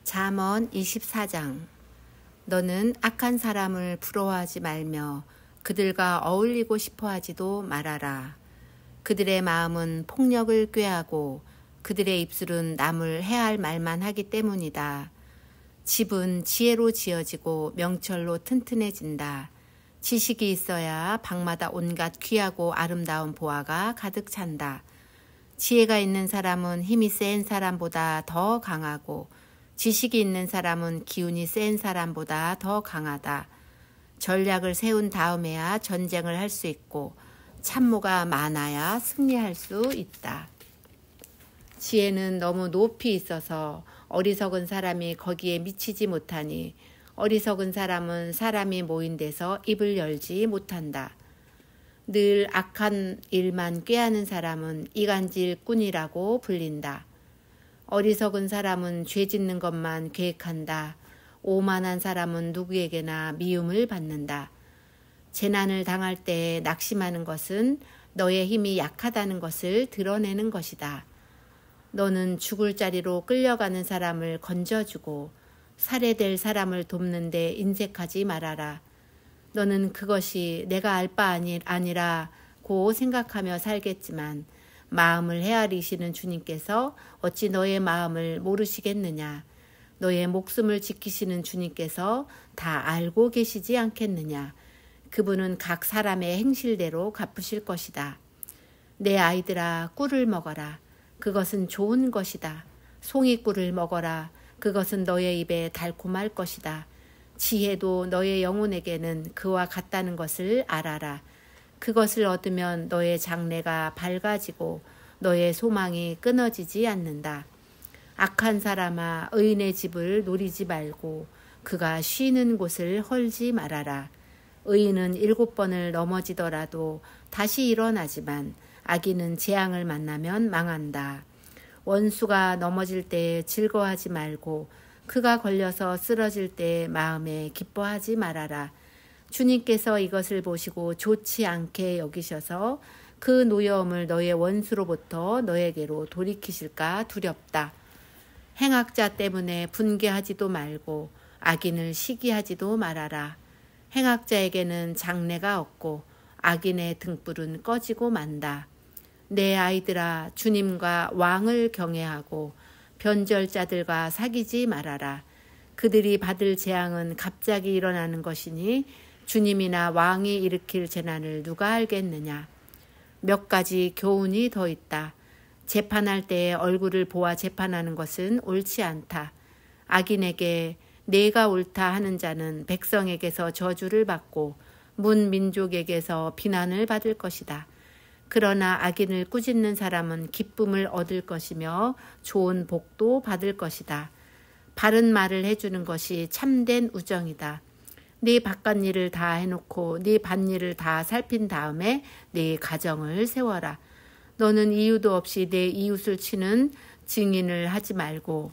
잠언 24장. 너는 악한 사람을 부러워하지 말며 그들과 어울리고 싶어하지도 말아라. 그들의 마음은 폭력을 꾀하고 그들의 입술은 남을 해할 말만 하기 때문이다. 집은 지혜로 지어지고 명철로 튼튼해진다. 지식이 있어야 방마다 온갖 귀하고 아름다운 보화가 가득 찬다. 지혜가 있는 사람은 힘이 센 사람보다 더 강하고 지식이 있는 사람은 기운이 센 사람보다 더 강하다. 전략을 세운 다음에야 전쟁을 할 수 있고 참모가 많아야 승리할 수 있다. 지혜는 너무 높이 있어서 어리석은 사람이 거기에 미치지 못하니 어리석은 사람은 사람이 모인 데서 입을 열지 못한다. 늘 악한 일만 꾀하는 사람은 이간질꾼이라고 불린다. 어리석은 사람은 죄 짓는 것만 계획한다. 오만한 사람은 누구에게나 미움을 받는다. 재난을 당할 때 낙심하는 것은 너의 힘이 약하다는 것을 드러내는 것이다. 너는 죽을 자리로 끌려가는 사람을 건져주고 살해될 사람을 돕는데 인색하지 말아라. 너는 그것이 내가 알 바 아니라고 생각하며 살겠지만 마음을 헤아리시는 주님께서 어찌 너의 마음을 모르시겠느냐. 너의 목숨을 지키시는 주님께서 다 알고 계시지 않겠느냐. 그분은 각 사람의 행실대로 갚으실 것이다. 내 아이들아, 꿀을 먹어라. 그것은 좋은 것이다. 송이꿀을 먹어라. 그것은 너의 입에 달콤할 것이다. 지혜도 너의 영혼에게는 그와 같다는 것을 알아라. 그것을 얻으면 너의 장래가 밝아지고 너의 소망이 끊어지지 않는다. 악한 사람아, 의인의 집을 노리지 말고 그가 쉬는 곳을 헐지 말아라. 의인은 7번을 넘어지더라도 다시 일어나지만 악인은 재앙을 만나면 망한다. 원수가 넘어질 때 즐거워하지 말고 그가 걸려서 쓰러질 때 마음에 기뻐하지 말아라. 주님께서 이것을 보시고 좋지 않게 여기셔서 그 노여움을 너의 원수로부터 너에게로 돌이키실까 두렵다. 행악자 때문에 분개하지도 말고 악인을 시기하지도 말아라. 행악자에게는 장래가 없고 악인의 등불은 꺼지고 만다. 내 아이들아, 주님과 왕을 경외하고 변절자들과 사귀지 말아라. 그들이 받을 재앙은 갑자기 일어나는 것이니 주님이나 왕이 일으킬 재난을 누가 알겠느냐. 몇 가지 교훈이 더 있다. 재판할 때에 얼굴을 보아 재판하는 것은 옳지 않다. 악인에게 내가 옳다 하는 자는 백성에게서 저주를 받고 문 민족에게서 비난을 받을 것이다. 그러나 악인을 꾸짖는 사람은 기쁨을 얻을 것이며 좋은 복도 받을 것이다. 바른 말을 해주는 것이 참된 우정이다. 네 바깥일을 다 해놓고 네 밭일을 다 살핀 다음에 네 가정을 세워라. 너는 이유도 없이 내 이웃을 치는 증언을 하지 말고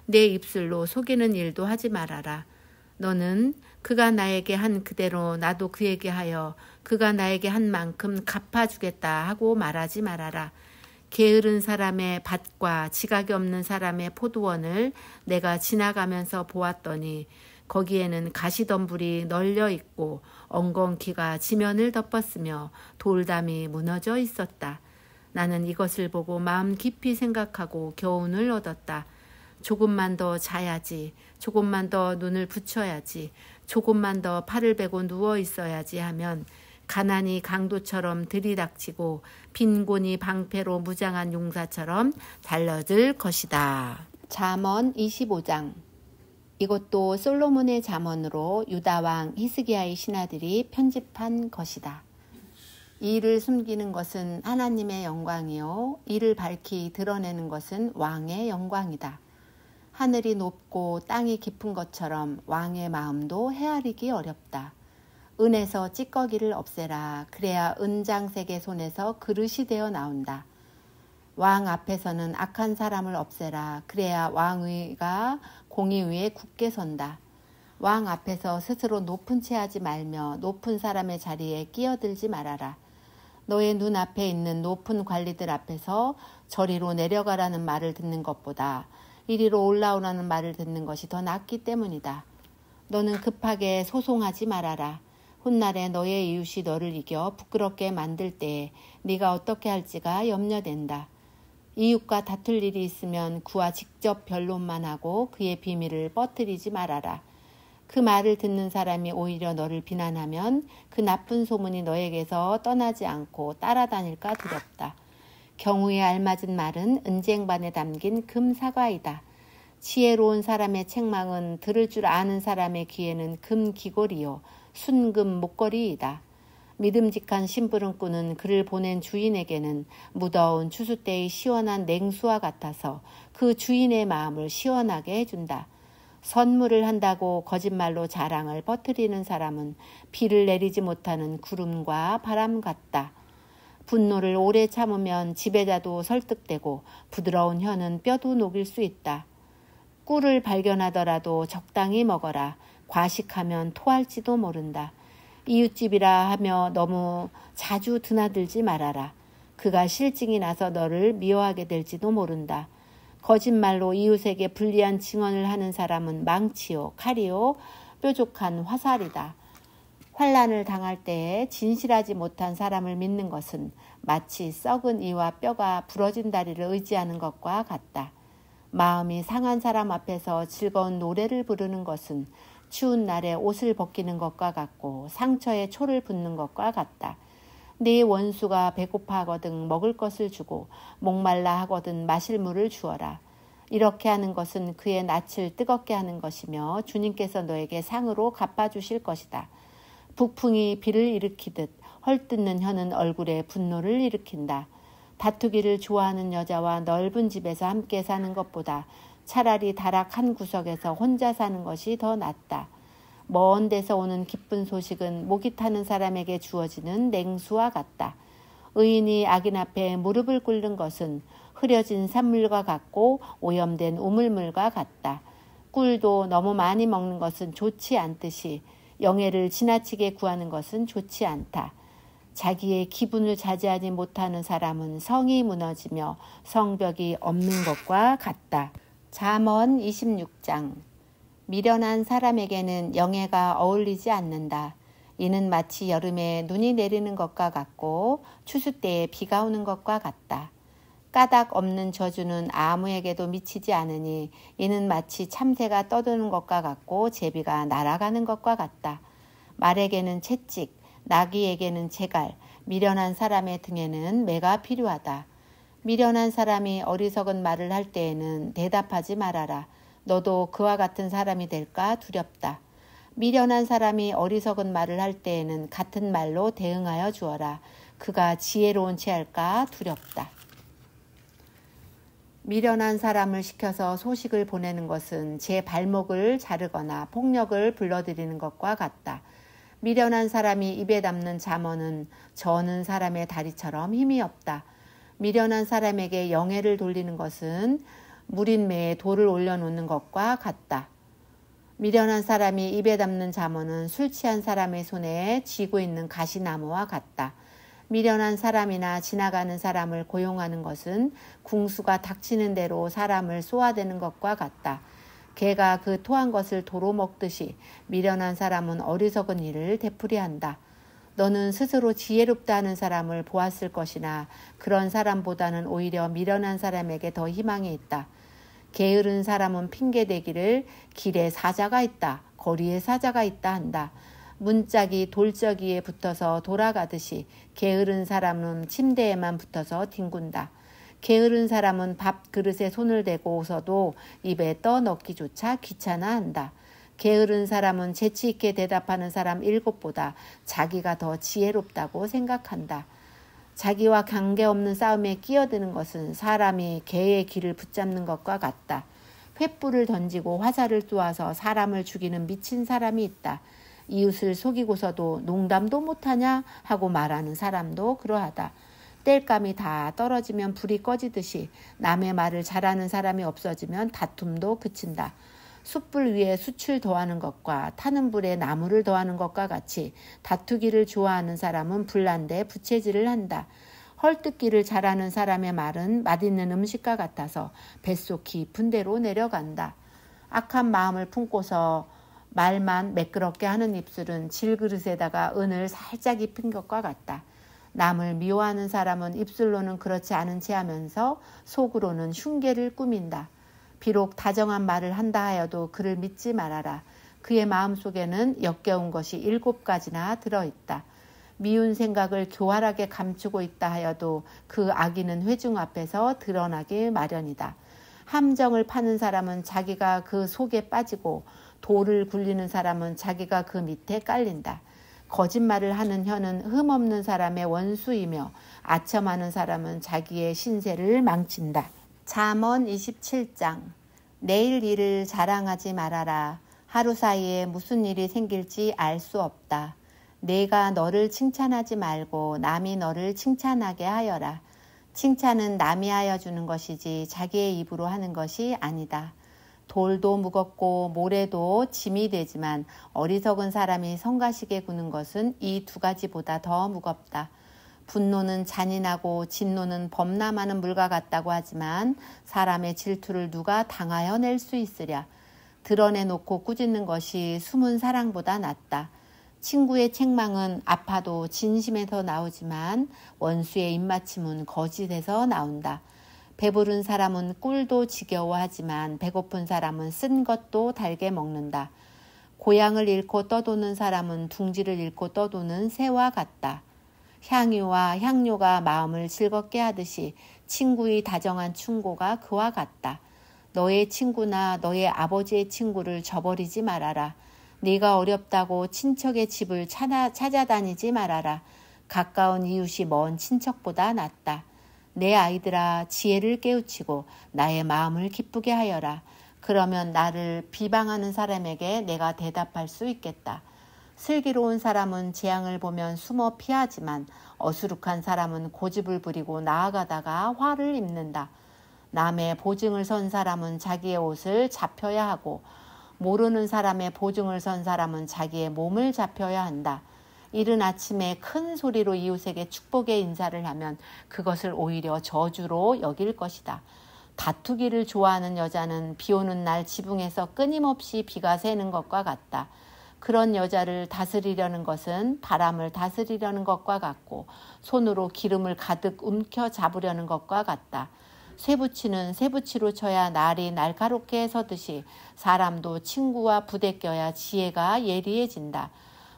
내 입술로 속이는 일도 하지 말아라. 너는 그가 나에게 한 그대로 나도 그에게 하여 그가 나에게 한 만큼 갚아주겠다 하고 말하지 말아라. 게으른 사람의 밭과 지각이 없는 사람의 포도원을 내가 지나가면서 보았더니 거기에는 가시덤불이 널려 있고 엉겅퀴가 지면을 덮었으며 돌담이 무너져 있었다. 나는 이것을 보고 마음 깊이 생각하고 교훈을 얻었다. 조금만 더 자야지, 조금만 더 눈을 붙여야지, 조금만 더 팔을 베고 누워 있어야지 하면 가난이 강도처럼 들이닥치고 빈곤이 방패로 무장한 용사처럼 달려들 것이다. 잠언 25장. 이것도 솔로몬의 잠언으로 유다왕 히스기야의 신하들이 편집한 것이다. 이를 숨기는 것은 하나님의 영광이요 이를 밝히 드러내는 것은 왕의 영광이다. 하늘이 높고 땅이 깊은 것처럼 왕의 마음도 헤아리기 어렵다. 은에서 찌꺼기를 없애라. 그래야 은장색의 손에서 그릇이 되어 나온다. 왕 앞에서는 악한 사람을 없애라. 그래야 왕위가 공의 위에 굳게 선다. 왕 앞에서 스스로 높은 채 하지 말며 높은 사람의 자리에 끼어들지 말아라. 너의 눈앞에 있는 높은 관리들 앞에서 저리로 내려가라는 말을 듣는 것보다 이리로 올라오라는 말을 듣는 것이 더 낫기 때문이다. 너는 급하게 소송하지 말아라. 훗날에 너의 이웃이 너를 이겨 부끄럽게 만들 때에 네가 어떻게 할지가 염려된다. 이웃과 다툴 일이 있으면 그와 직접 변론만 하고 그의 비밀을 퍼뜨리지 말아라. 그 말을 듣는 사람이 오히려 너를 비난하면 그 나쁜 소문이 너에게서 떠나지 않고 따라다닐까 두렵다. 경우에 알맞은 말은 은쟁반에 담긴 금사과이다. 지혜로운 사람의 책망은 들을 줄 아는 사람의 귀에는 금귀걸이요 순금 목걸이이다. 믿음직한 심부름꾼은 그를 보낸 주인에게는 무더운 추수 때의 시원한 냉수와 같아서 그 주인의 마음을 시원하게 해준다. 선물을 한다고 거짓말로 자랑을 퍼뜨리는 사람은 비를 내리지 못하는 구름과 바람 같다. 분노를 오래 참으면 지배자도 설득되고 부드러운 혀는 뼈도 녹일 수 있다. 꿀을 발견하더라도 적당히 먹어라. 과식하면 토할지도 모른다. 이웃집이라 하며 너무 자주 드나들지 말아라. 그가 실증이 나서 너를 미워하게 될지도 모른다. 거짓말로 이웃에게 불리한 증언을 하는 사람은 망치요, 칼이요, 뾰족한 화살이다. 환난을 당할 때에 진실하지 못한 사람을 믿는 것은 마치 썩은 이와 뼈가 부러진 다리를 의지하는 것과 같다. 마음이 상한 사람 앞에서 즐거운 노래를 부르는 것은 추운 날에 옷을 벗기는 것과 같고 상처에 초를 붓는 것과 같다. 네 원수가 배고파하거든 먹을 것을 주고 목말라 하거든 마실 물을 주어라. 이렇게 하는 것은 그의 낯을 뜨겁게 하는 것이며 주님께서 너에게 상으로 갚아주실 것이다. 북풍이 비를 일으키듯 헐뜯는 혀는 얼굴에 분노를 일으킨다. 다투기를 좋아하는 여자와 넓은 집에서 함께 사는 것보다 차라리 다락 한 구석에서 혼자 사는 것이 더 낫다. 먼 데서 오는 기쁜 소식은 목이 타는 사람에게 주어지는 냉수와 같다. 의인이 악인 앞에 무릎을 꿇는 것은 흐려진 산물과 같고 오염된 우물물과 같다. 꿀도 너무 많이 먹는 것은 좋지 않듯이 영예를 지나치게 구하는 것은 좋지 않다. 자기의 기분을 자제하지 못하는 사람은 성이 무너지며 성벽이 없는 것과 같다. 잠언 26장. 미련한 사람에게는 영예가 어울리지 않는다. 이는 마치 여름에 눈이 내리는 것과 같고 추수 때에 비가 오는 것과 같다. 까닭 없는 저주는 아무에게도 미치지 않으니 이는 마치 참새가 떠드는 것과 같고 제비가 날아가는 것과 같다. 말에게는 채찍, 나귀에게는 재갈, 미련한 사람의 등에는 매가 필요하다. 미련한 사람이 어리석은 말을 할 때에는 대답하지 말아라. 너도 그와 같은 사람이 될까 두렵다. 미련한 사람이 어리석은 말을 할 때에는 같은 말로 대응하여 주어라. 그가 지혜로운 채 할까 두렵다. 미련한 사람을 시켜서 소식을 보내는 것은 제 발목을 자르거나 폭력을 불러들이는 것과 같다. 미련한 사람이 입에 담는 잠언은 저는 사람의 다리처럼 힘이 없다. 미련한 사람에게 영예를 돌리는 것은 무린매에 돌을 올려놓는 것과 같다. 미련한 사람이 입에 담는 잠언은 술 취한 사람의 손에 쥐고 있는 가시나무와 같다. 미련한 사람이나 지나가는 사람을 고용하는 것은 궁수가 닥치는 대로 사람을 쏘아대는 것과 같다. 개가 그 토한 것을 도로 먹듯이 미련한 사람은 어리석은 일을 되풀이한다. 너는 스스로 지혜롭다 하는 사람을 보았을 것이나 그런 사람보다는 오히려 미련한 사람에게 더 희망이 있다. 게으른 사람은 핑계대기를 길에 사자가 있다, 거리에 사자가 있다 한다. 문짝이 돌적이에 붙어서 돌아가듯이 게으른 사람은 침대에만 붙어서 뒹군다. 게으른 사람은 밥 그릇에 손을 대고서도 입에 떠넣기조차 귀찮아한다. 게으른 사람은 재치 있게 대답하는 사람 7보다 자기가 더 지혜롭다고 생각한다. 자기와 관계없는 싸움에 끼어드는 것은 사람이 개의 귀를 붙잡는 것과 같다. 횃불을 던지고 화살을 쏘아서 사람을 죽이는 미친 사람이 있다. 이웃을 속이고서도 농담도 못하냐 하고 말하는 사람도 그러하다. 땔감이 다 떨어지면 불이 꺼지듯이 남의 말을 잘하는 사람이 없어지면 다툼도 그친다. 숯불 위에 숯을 더하는 것과 타는 불에 나무를 더하는 것과 같이 다투기를 좋아하는 사람은 불난데 부채질을 한다. 헐뜯기를 잘하는 사람의 말은 맛있는 음식과 같아서 뱃속 깊은 데로 내려간다. 악한 마음을 품고서 말만 매끄럽게 하는 입술은 질그릇에다가 은을 살짝 입힌 것과 같다. 남을 미워하는 사람은 입술로는 그렇지 않은 체 하면서 속으로는 흉계를 꾸민다. 비록 다정한 말을 한다 하여도 그를 믿지 말아라. 그의 마음속에는 역겨운 것이 7가지나 들어있다. 미운 생각을 교활하게 감추고 있다 하여도 그 악의는 회중 앞에서 드러나기 마련이다. 함정을 파는 사람은 자기가 그 속에 빠지고 돌을 굴리는 사람은 자기가 그 밑에 깔린다. 거짓말을 하는 혀는 흠없는 사람의 원수이며 아첨하는 사람은 자기의 신세를 망친다. 잠언 27장. 내일 일을 자랑하지 말아라. 하루 사이에 무슨 일이 생길지 알 수 없다. 내가 너를 칭찬하지 말고 남이 너를 칭찬하게 하여라. 칭찬은 남이 하여 주는 것이지 자기의 입으로 하는 것이 아니다. 돌도 무겁고 모래도 짐이 되지만 어리석은 사람이 성가시게 구는 것은 이 2가지보다 더 무겁다. 분노는 잔인하고 진노는 범람하는 물과 같다고 하지만 사람의 질투를 누가 당하여 낼 수 있으랴. 드러내놓고 꾸짖는 것이 숨은 사랑보다 낫다. 친구의 책망은 아파도 진심에서 나오지만 원수의 입맞춤은 거짓에서 나온다. 배부른 사람은 꿀도 지겨워하지만 배고픈 사람은 쓴 것도 달게 먹는다. 고향을 잃고 떠도는 사람은 둥지를 잃고 떠도는 새와 같다. 향유와 향료가 마음을 즐겁게 하듯이 친구의 다정한 충고가 그와 같다. 너의 친구나 너의 아버지의 친구를 저버리지 말아라. 네가 어렵다고 친척의 집을 찾아다니지 말아라. 가까운 이웃이 먼 친척보다 낫다. 내 아이들아, 지혜를 깨우치고 나의 마음을 기쁘게 하여라. 그러면 나를 비방하는 사람에게 내가 대답할 수 있겠다. 슬기로운 사람은 재앙을 보면 숨어 피하지만 어수룩한 사람은 고집을 부리고 나아가다가 화를 입는다. 남의 보증을 선 사람은 자기의 옷을 잡혀야 하고 모르는 사람의 보증을 선 사람은 자기의 몸을 잡혀야 한다. 이른 아침에 큰 소리로 이웃에게 축복의 인사를 하면 그것을 오히려 저주로 여길 것이다. 다투기를 좋아하는 여자는 비 오는 날 지붕에서 끊임없이 비가 새는 것과 같다. 그런 여자를 다스리려는 것은 바람을 다스리려는 것과 같고 손으로 기름을 가득 움켜 잡으려는 것과 같다. 쇠붙이는 쇠붙이로 쳐야 날이 날카롭게 서듯이 사람도 친구와 부대껴야 지혜가 예리해진다.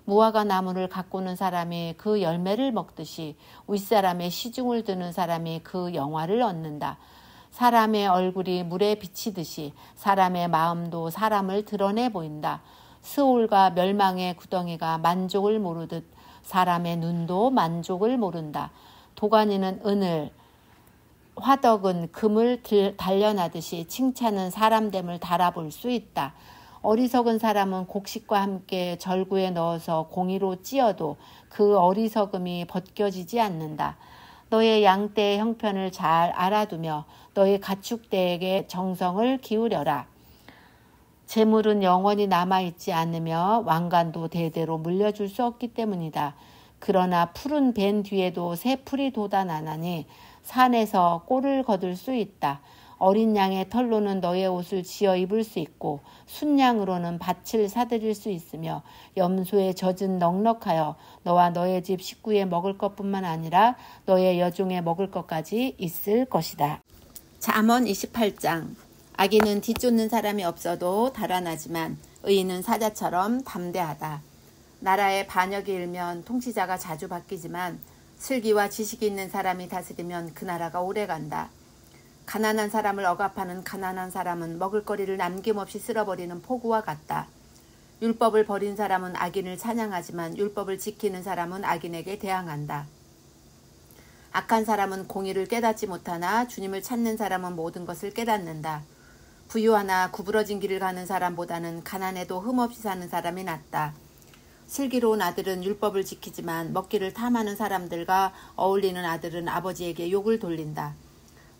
무화과 나무를 가꾸는 사람이 그 열매를 먹듯이 윗사람의 시중을 드는 사람이 그 영화를 얻는다. 사람의 얼굴이 물에 비치듯이 사람의 마음도 사람을 드러내 보인다. 스올과 멸망의 구덩이가 만족을 모르듯 사람의 눈도 만족을 모른다. 도가니는 은을, 화덕은 금을 단련하듯이 칭찬은 사람됨을 달아볼 수 있다. 어리석은 사람은 곡식과 함께 절구에 넣어서 공이로 찧어도 그 어리석음이 벗겨지지 않는다. 너의 양떼의 형편을 잘 알아두며 너의 가축대에게 정성을 기울여라. 재물은 영원히 남아있지 않으며 왕관도 대대로 물려줄 수 없기 때문이다. 그러나 푸른 벤 뒤에도 새 풀이 돋아나나니 산에서 꼴을 거둘 수 있다. 어린 양의 털로는 너의 옷을 지어 입을 수 있고 순양으로는 밭을 사들일 수 있으며 염소의 젖은 넉넉하여 너와 너의 집 식구에 먹을 것뿐만 아니라 너의 여종에 먹을 것까지 있을 것이다. 잠언 28장. 악인은 뒤쫓는 사람이 없어도 달아나지만 의인은 사자처럼 담대하다. 나라의 반역이 일면 통치자가 자주 바뀌지만 슬기와 지식이 있는 사람이 다스리면 그 나라가 오래간다. 가난한 사람을 억압하는 가난한 사람은 먹을거리를 남김없이 쓸어버리는 폭우와 같다. 율법을 버린 사람은 악인을 찬양하지만 율법을 지키는 사람은 악인에게 대항한다. 악한 사람은 공의를 깨닫지 못하나 주님을 찾는 사람은 모든 것을 깨닫는다. 부유하나 구부러진 길을 가는 사람보다는 가난해도 흠없이 사는 사람이 낫다. 슬기로운 아들은 율법을 지키지만 먹기를 탐하는 사람들과 어울리는 아들은 아버지에게 욕을 돌린다.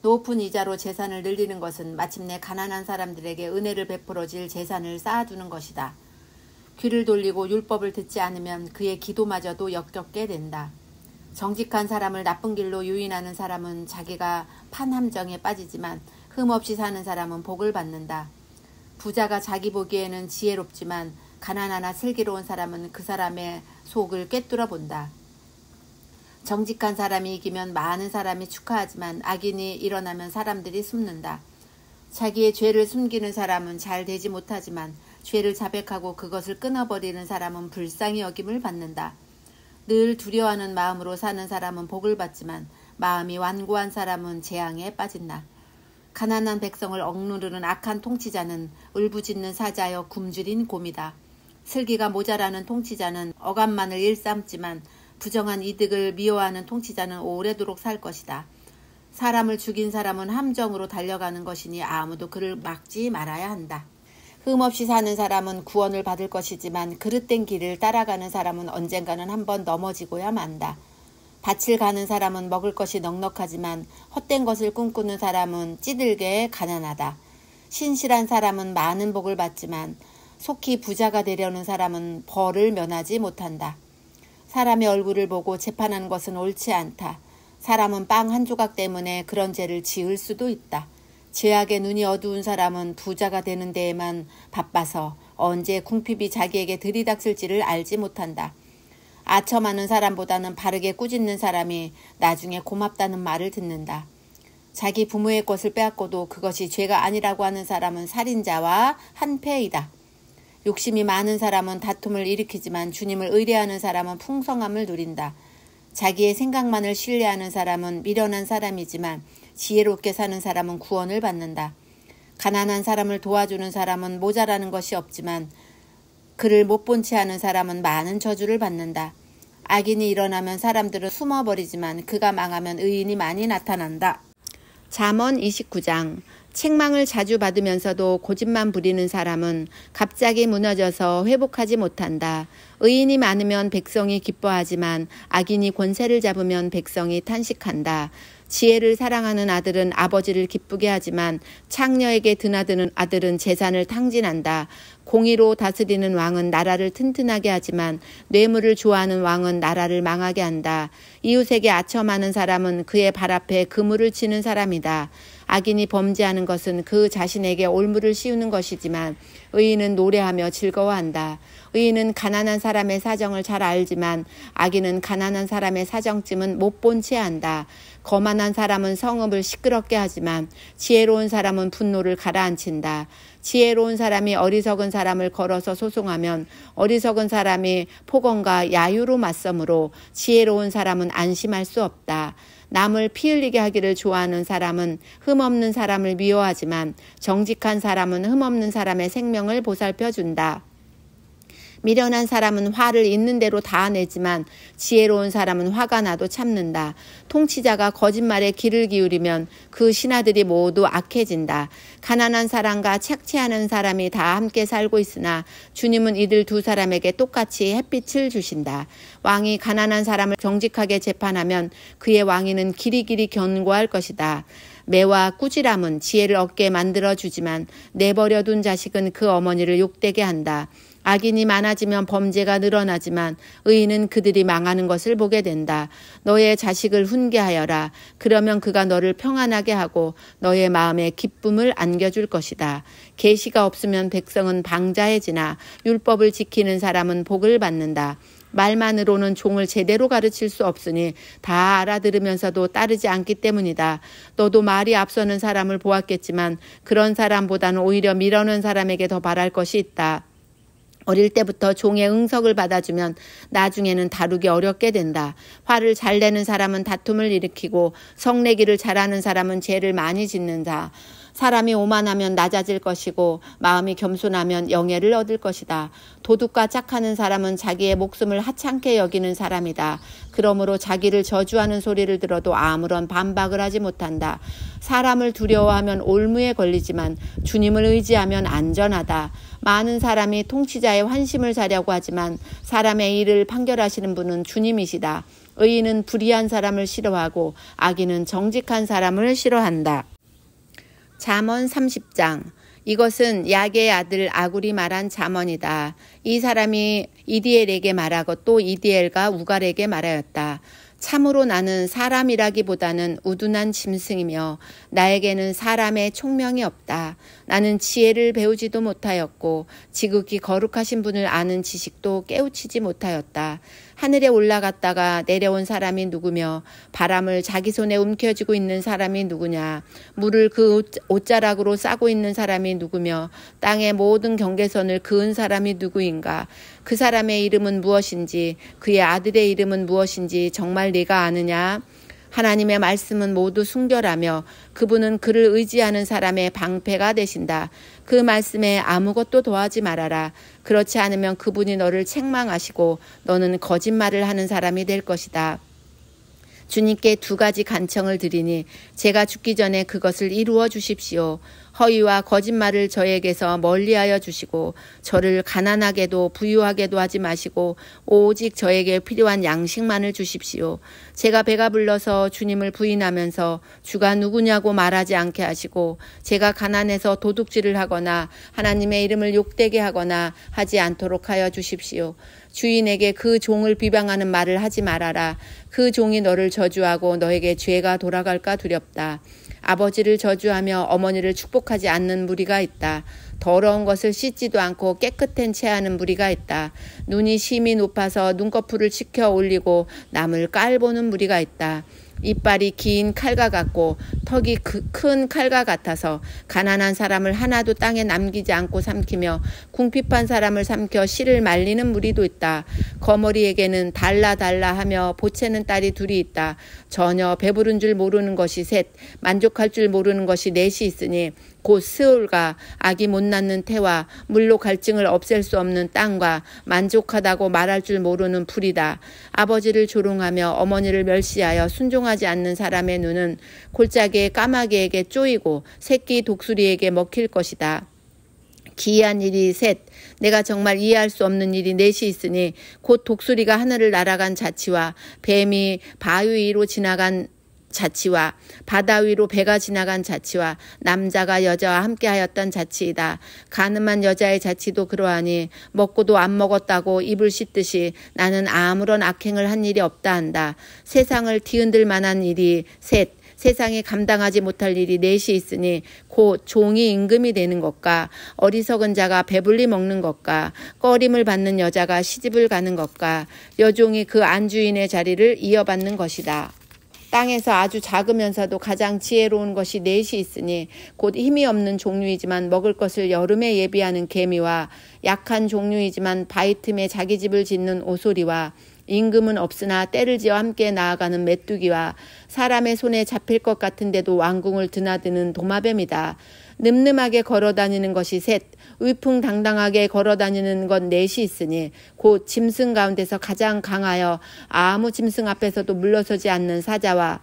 높은 이자로 재산을 늘리는 것은 마침내 가난한 사람들에게 은혜를 베풀어 질 재산을 쌓아두는 것이다. 귀를 돌리고 율법을 듣지 않으면 그의 기도마저도 역겹게 된다. 정직한 사람을 나쁜 길로 유인하는 사람은 자기가 판함정에 빠지지만 흠없이 사는 사람은 복을 받는다. 부자가 자기 보기에는 지혜롭지만 가난하나 슬기로운 사람은 그 사람의 속을 꿰뚫어 본다. 정직한 사람이 이기면 많은 사람이 축하하지만 악인이 일어나면 사람들이 숨는다. 자기의 죄를 숨기는 사람은 잘 되지 못하지만 죄를 자백하고 그것을 끊어버리는 사람은 불쌍히 여김을 받는다. 늘 두려워하는 마음으로 사는 사람은 복을 받지만 마음이 완고한 사람은 재앙에 빠진다. 가난한 백성을 억누르는 악한 통치자는 울부짖는 사자여 굶주린 곰이다. 슬기가 모자라는 통치자는 억압만을 일삼지만 부정한 이득을 미워하는 통치자는 오래도록 살 것이다. 사람을 죽인 사람은 함정으로 달려가는 것이니 아무도 그를 막지 말아야 한다. 흠없이 사는 사람은 구원을 받을 것이지만 그릇된 길을 따라가는 사람은 언젠가는 한번 넘어지고야 만다. 밭을 가는 사람은 먹을 것이 넉넉하지만 헛된 것을 꿈꾸는 사람은 찌들게 가난하다. 신실한 사람은 많은 복을 받지만 속히 부자가 되려는 사람은 벌을 면하지 못한다. 사람의 얼굴을 보고 재판하는 것은 옳지 않다. 사람은 빵 한 조각 때문에 그런 죄를 지을 수도 있다. 죄악의 눈이 어두운 사람은 부자가 되는 데에만 바빠서 언제 궁핍이 자기에게 들이닥칠지를 알지 못한다. 아첨하는 사람보다는 바르게 꾸짖는 사람이 나중에 고맙다는 말을 듣는다. 자기 부모의 것을 빼앗고도 그것이 죄가 아니라고 하는 사람은 살인자와 한패이다. 욕심이 많은 사람은 다툼을 일으키지만 주님을 의뢰하는 사람은 풍성함을 누린다. 자기의 생각만을 신뢰하는 사람은 미련한 사람이지만 지혜롭게 사는 사람은 구원을 받는다. 가난한 사람을 도와주는 사람은 모자라는 것이 없지만 그를 못 본 채 하는 사람은 많은 저주를 받는다. 악인이 일어나면 사람들은 숨어버리지만 그가 망하면 의인이 많이 나타난다. 잠언 29장. 책망을 자주 받으면서도 고집만 부리는 사람은 갑자기 무너져서 회복하지 못한다. 의인이 많으면 백성이 기뻐하지만 악인이 권세를 잡으면 백성이 탄식한다. 지혜를 사랑하는 아들은 아버지를 기쁘게 하지만 창녀에게 드나드는 아들은 재산을 탕진한다. 공의로 다스리는 왕은 나라를 튼튼하게 하지만 뇌물을 좋아하는 왕은 나라를 망하게 한다. 이웃에게 아첨하는 사람은 그의 발 앞에 그물을 치는 사람이다. 악인이 범죄하는 것은 그 자신에게 올무를 씌우는 것이지만 의인은 노래하며 즐거워한다. 의인은 가난한 사람의 사정을 잘 알지만 악인은 가난한 사람의 사정쯤은 못 본 채 한다. 거만한 사람은 성읍을 시끄럽게 하지만 지혜로운 사람은 분노를 가라앉힌다. 지혜로운 사람이 어리석은 사람을 걸어서 소송하면 어리석은 사람이 폭언과 야유로 맞서므로 지혜로운 사람은 안심할 수 없다. 남을 피 흘리게 하기를 좋아하는 사람은 흠없는 사람을 미워하지만 정직한 사람은 흠없는 사람의 생명을 보살펴준다. 미련한 사람은 화를 있는 대로 다 내지만 지혜로운 사람은 화가 나도 참는다. 통치자가 거짓말에 귀를 기울이면 그 신하들이 모두 악해진다. 가난한 사람과 착취하는 사람이 다 함께 살고 있으나 주님은 이들 두 사람에게 똑같이 햇빛을 주신다. 왕이 가난한 사람을 정직하게 재판하면 그의 왕위는 길이길이 견고할 것이다. 매와 꾸지람은 지혜를 얻게 만들어주지만 내버려둔 자식은 그 어머니를 욕되게 한다. 악인이 많아지면 범죄가 늘어나지만 의인은 그들이 망하는 것을 보게 된다. 너의 자식을 훈계하여라. 그러면 그가 너를 평안하게 하고 너의 마음에 기쁨을 안겨줄 것이다. 계시가 없으면 백성은 방자해지나 율법을 지키는 사람은 복을 받는다. 말만으로는 종을 제대로 가르칠 수 없으니 다 알아들으면서도 따르지 않기 때문이다. 너도 말이 앞서는 사람을 보았겠지만 그런 사람보다는 오히려 미루는 사람에게 더 바랄 것이 있다. 어릴 때부터 종의 응석을 받아주면 나중에는 다루기 어렵게 된다. 화를 잘 내는 사람은 다툼을 일으키고 성내기를 잘하는 사람은 죄를 많이 짓는다. 사람이 오만하면 낮아질 것이고 마음이 겸손하면 영예를 얻을 것이다. 도둑과 짝하는 사람은 자기의 목숨을 하찮게 여기는 사람이다. 그러므로 자기를 저주하는 소리를 들어도 아무런 반박을 하지 못한다. 사람을 두려워하면 올무에 걸리지만 주님을 의지하면 안전하다. 많은 사람이 통치자의 환심을 사려고 하지만 사람의 일을 판결하시는 분은 주님이시다. 의인은 불의한 사람을 싫어하고 악인은 정직한 사람을 싫어한다. 잠언 30장. 이것은 야게의 아들 아굴이 말한 잠언이다. 이 사람이 이디엘에게 말하고 또 이디엘과 우갈에게 말하였다. 참으로 나는 사람이라기보다는 우둔한 짐승이며 나에게는 사람의 총명이 없다. 나는 지혜를 배우지도 못하였고 지극히 거룩하신 분을 아는 지식도 깨우치지 못하였다. 하늘에 올라갔다가 내려온 사람이 누구며 바람을 자기 손에 움켜쥐고 있는 사람이 누구냐. 물을 그 옷자락으로 싸고 있는 사람이 누구며 땅의 모든 경계선을 그은 사람이 누구인가. 그 사람의 이름은 무엇인지 그의 아들의 이름은 무엇인지 정말 네가 아느냐. 하나님의 말씀은 모두 순결하며 그분은 그를 의지하는 사람의 방패가 되신다. 그 말씀에 아무것도 더하지 말아라. 그렇지 않으면 그분이 너를 책망하시고 너는 거짓말을 하는 사람이 될 것이다. 주님께 두 가지 간청을 드리니 제가 죽기 전에 그것을 이루어 주십시오. 허위와 거짓말을 저에게서 멀리하여 주시고 저를 가난하게도 부유하게도 하지 마시고 오직 저에게 필요한 양식만을 주십시오. 제가 배가 불러서 주님을 부인하면서 주가 누구냐고 말하지 않게 하시고 제가 가난해서 도둑질을 하거나 하나님의 이름을 욕되게 하거나 하지 않도록 하여 주십시오. 주인에게 그 종을 비방하는 말을 하지 말아라. 그 종이 너를 저주하고 너에게 죄가 돌아갈까 두렵다. 아버지를 저주하며 어머니를 축복하지 않는 무리가 있다. 더러운 것을 씻지도 않고 깨끗한 채 하는 무리가 있다. 눈이 심히 높아서 눈꺼풀을 치켜 올리고 남을 깔보는 무리가 있다. 이빨이 긴 칼과 같고 턱이 큰 칼과 같아서 가난한 사람을 하나도 땅에 남기지 않고 삼키며 궁핍한 사람을 삼켜 실을 말리는 무리도 있다. 거머리에게는 달라 하며 보채는 딸이 둘이 있다. 전혀 배부른 줄 모르는 것이 셋, 만족할 줄 모르는 것이 넷이 있으니 곧 스올과 아기 못 낳는 태와 물로 갈증을 없앨 수 없는 땅과 만족하다고 말할 줄 모르는 풀이다. 아버지를 조롱하며 어머니를 멸시하여 순종하지 않는 사람의 눈은 골짜기의 까마귀에게 쪼이고 새끼 독수리에게 먹힐 것이다. 기이한 일이 셋, 내가 정말 이해할 수 없는 일이 넷이 있으니 곧 독수리가 하늘을 날아간 자치와 뱀이 바위 위로 지나간 자치와 바다 위로 배가 지나간 자치와 남자가 여자와 함께하였던 자치이다. 가늠한 여자의 자치도 그러하니 먹고도 안 먹었다고 입을 씻듯이 나는 아무런 악행을 한 일이 없다 한다. 세상을 뒤흔들 만한 일이 셋, 세상에 감당하지 못할 일이 넷이 있으니 곧 종이 임금이 되는 것과 어리석은 자가 배불리 먹는 것과 꺼림을 받는 여자가 시집을 가는 것과 여종이 그 안주인의 자리를 이어받는 것이다. 땅에서 아주 작으면서도 가장 지혜로운 것이 넷이 있으니 곧 힘이 없는 종류이지만 먹을 것을 여름에 예비하는 개미와 약한 종류이지만 바위 틈에 자기 집을 짓는 오소리와 임금은 없으나 때를 지어 함께 나아가는 메뚜기와 사람의 손에 잡힐 것 같은데도 왕궁을 드나드는 도마뱀이다. 늠름하게 걸어다니는 것이 셋, 위풍당당하게 걸어다니는 것 넷이 있으니 곧 짐승 가운데서 가장 강하여 아무 짐승 앞에서도 물러서지 않는 사자와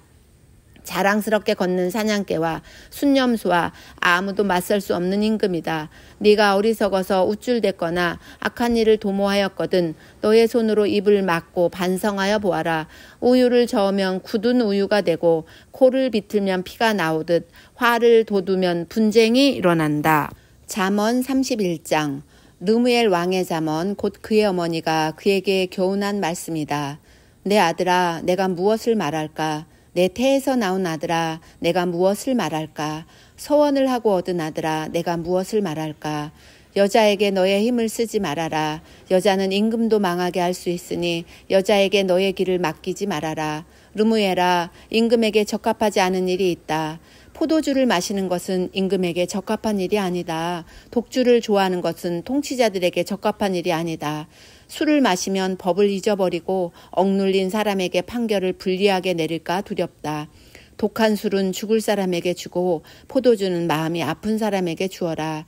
자랑스럽게 걷는 사냥개와 순념수와 아무도 맞설 수 없는 임금이다. 네가 어리석어서 우쭐댔거나 악한 일을 도모하였거든 너의 손으로 입을 막고 반성하여 보아라. 우유를 저으면 굳은 우유가 되고 코를 비틀면 피가 나오듯 화를 돋우면 분쟁이 일어난다. 잠언 31장. 르무엘 왕의 잠언 곧 그의 어머니가 그에게 교훈한 말씀이다. 내 아들아 내가 무엇을 말할까? 내 태에서 나온 아들아 내가 무엇을 말할까? 서원을 하고 얻은 아들아 내가 무엇을 말할까? 여자에게 너의 힘을 쓰지 말아라. 여자는 임금도 망하게 할 수 있으니 여자에게 너의 길을 맡기지 말아라. 르무엘아 임금에게 적합하지 않은 일이 있다. 포도주를 마시는 것은 임금에게 적합한 일이 아니다. 독주를 좋아하는 것은 통치자들에게 적합한 일이 아니다. 술을 마시면 법을 잊어버리고 억눌린 사람에게 판결을 불리하게 내릴까 두렵다. 독한 술은 죽을 사람에게 주고 포도주는 마음이 아픈 사람에게 주어라.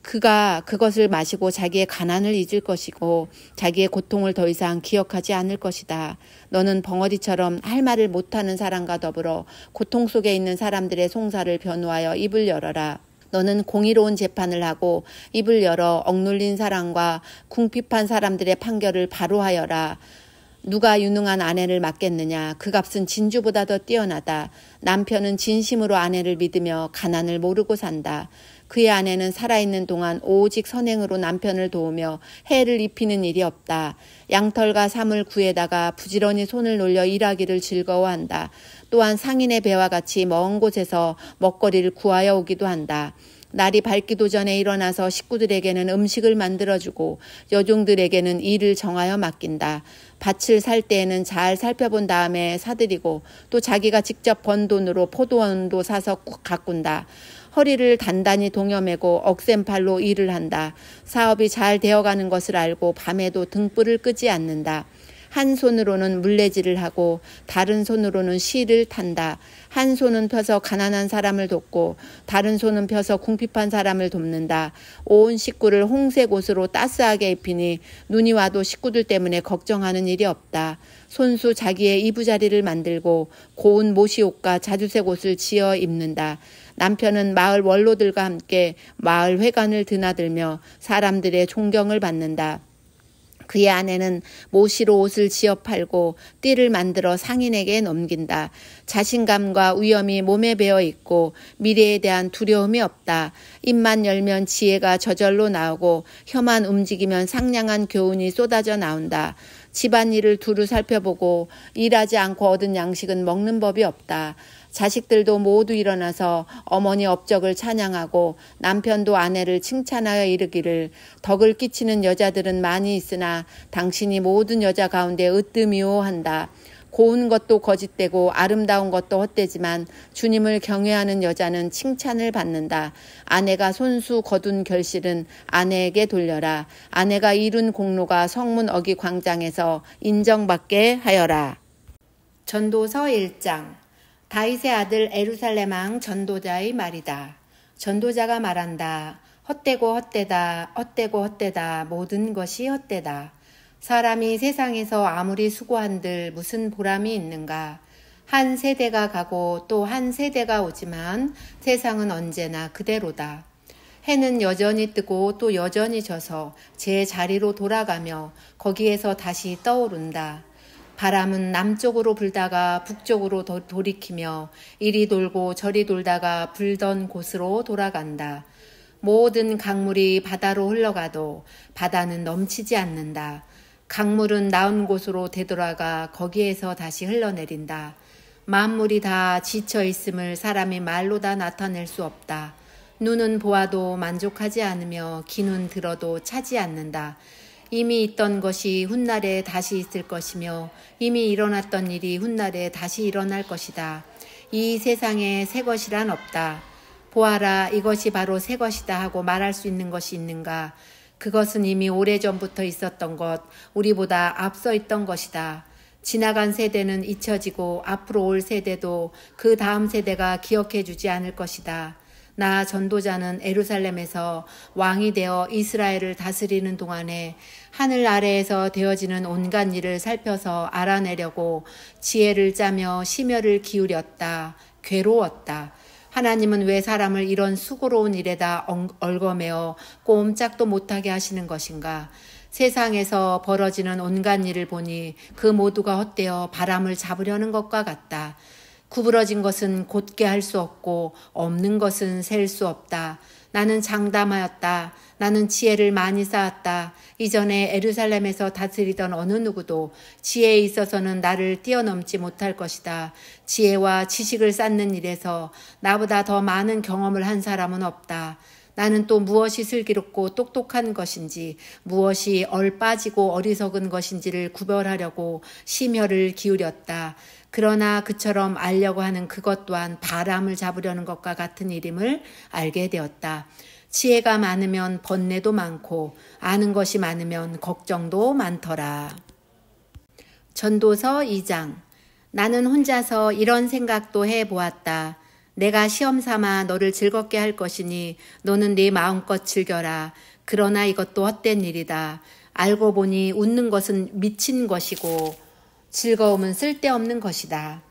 그가 그것을 마시고 자기의 가난을 잊을 것이고 자기의 고통을 더 이상 기억하지 않을 것이다. 너는 벙어리처럼 할 말을 못하는 사람과 더불어 고통 속에 있는 사람들의 송사를 변호하여 입을 열어라. 너는 공의로운 재판을 하고 입을 열어 억눌린 사람과 궁핍한 사람들의 판결을 바로 하여라. 누가 유능한 아내를 맡겠느냐. 그 값은 진주보다 더 뛰어나다. 남편은 진심으로 아내를 믿으며 가난을 모르고 산다. 그의 아내는 살아있는 동안 오직 선행으로 남편을 도우며 해를 입히는 일이 없다. 양털과 사물 구에다가 부지런히 손을 놀려 일하기를 즐거워한다. 또한 상인의 배와 같이 먼 곳에서 먹거리를 구하여 오기도 한다. 날이 밝기도 전에 일어나서 식구들에게는 음식을 만들어주고 여종들에게는 일을 정하여 맡긴다. 밭을 살 때에는 잘 살펴본 다음에 사들이고 또 자기가 직접 번 돈으로 포도원도 사서 가꾼다. 허리를 단단히 동여매고 억센 팔로 일을 한다. 사업이 잘 되어가는 것을 알고 밤에도 등불을 끄지 않는다. 한 손으로는 물레질을 하고 다른 손으로는 실을 탄다. 한 손은 펴서 가난한 사람을 돕고 다른 손은 펴서 궁핍한 사람을 돕는다. 온 식구를 홍색 옷으로 따스하게 입히니 눈이 와도 식구들 때문에 걱정하는 일이 없다. 손수 자기의 이부자리를 만들고 고운 모시옷과 자주색 옷을 지어 입는다. 남편은 마을 원로들과 함께 마을 회관을 드나들며 사람들의 존경을 받는다. 그의 아내는 모시로 옷을 지어 팔고 띠를 만들어 상인에게 넘긴다. 자신감과 위엄이 몸에 배어 있고 미래에 대한 두려움이 없다. 입만 열면 지혜가 저절로 나오고 혀만 움직이면 상냥한 교훈이 쏟아져 나온다. 집안일을 두루 살펴보고 일하지 않고 얻은 양식은 먹는 법이 없다. 자식들도 모두 일어나서 어머니 업적을 찬양하고 남편도 아내를 칭찬하여 이르기를 덕을 끼치는 여자들은 많이 있으나 당신이 모든 여자 가운데 으뜸이오 한다. 고운 것도 거짓되고 아름다운 것도 헛되지만 주님을 경외하는 여자는 칭찬을 받는다. 아내가 손수 거둔 결실은 아내에게 돌려라. 아내가 이룬 공로가 성문 어기 광장에서 인정받게 하여라. 전도서 1장. 다윗의 아들 에루살렘 왕 전도자의 말이다. 전도자가 말한다. 헛되고 헛되다. 헛되고 헛되다. 모든 것이 헛되다. 사람이 세상에서 아무리 수고한들 무슨 보람이 있는가. 한 세대가 가고 또 한 세대가 오지만 세상은 언제나 그대로다. 해는 여전히 뜨고 또 여전히 져서 제 자리로 돌아가며 거기에서 다시 떠오른다. 바람은 남쪽으로 불다가 북쪽으로 돌이키며 이리 돌고 저리 돌다가 불던 곳으로 돌아간다. 모든 강물이 바다로 흘러가도 바다는 넘치지 않는다. 강물은 나온 곳으로 되돌아가 거기에서 다시 흘러내린다. 만물이 다 지쳐 있음을 사람이 말로 다 나타낼 수 없다. 눈은 보아도 만족하지 않으며 귀는 들어도 차지 않는다. 이미 있던 것이 훗날에 다시 있을 것이며 이미 일어났던 일이 훗날에 다시 일어날 것이다. 이 세상에 새 것이란 없다. 보아라, 이것이 바로 새 것이다 하고 말할 수 있는 것이 있는가? 그것은 이미 오래전부터 있었던 것, 우리보다 앞서 있던 것이다. 지나간 세대는 잊혀지고 앞으로 올 세대도 그 다음 세대가 기억해 주지 않을 것이다. 나 전도자는 에루살렘에서 왕이 되어 이스라엘을 다스리는 동안에 하늘 아래에서 되어지는 온갖 일을 살펴서 알아내려고 지혜를 짜며 심혈을 기울였다. 괴로웠다. 하나님은 왜 사람을 이런 수고로운 일에다 얽어매어 꼼짝도 못하게 하시는 것인가? 세상에서 벌어지는 온갖 일을 보니 그 모두가 헛되어 바람을 잡으려는 것과 같다. 구부러진 것은 곧게 할 수 없고 없는 것은 셀 수 없다. 나는 장담하였다. 나는 지혜를 많이 쌓았다. 이전에 에루살렘에서 다스리던 어느 누구도 지혜에 있어서는 나를 뛰어넘지 못할 것이다. 지혜와 지식을 쌓는 일에서 나보다 더 많은 경험을 한 사람은 없다. 나는 또 무엇이 슬기롭고 똑똑한 것인지 무엇이 얼빠지고 어리석은 것인지를 구별하려고 심혈을 기울였다. 그러나 그처럼 알려고 하는 그것 또한 바람을 잡으려는 것과 같은 일임을 알게 되었다. 지혜가 많으면 번뇌도 많고 아는 것이 많으면 걱정도 많더라. 전도서 2장. 나는 혼자서 이런 생각도 해보았다. 내가 시험 삼아 너를 즐겁게 할 것이니 너는 네 마음껏 즐겨라. 그러나 이것도 헛된 일이다. 알고 보니 웃는 것은 미친 것이고 즐거움은 쓸데없는 것이다.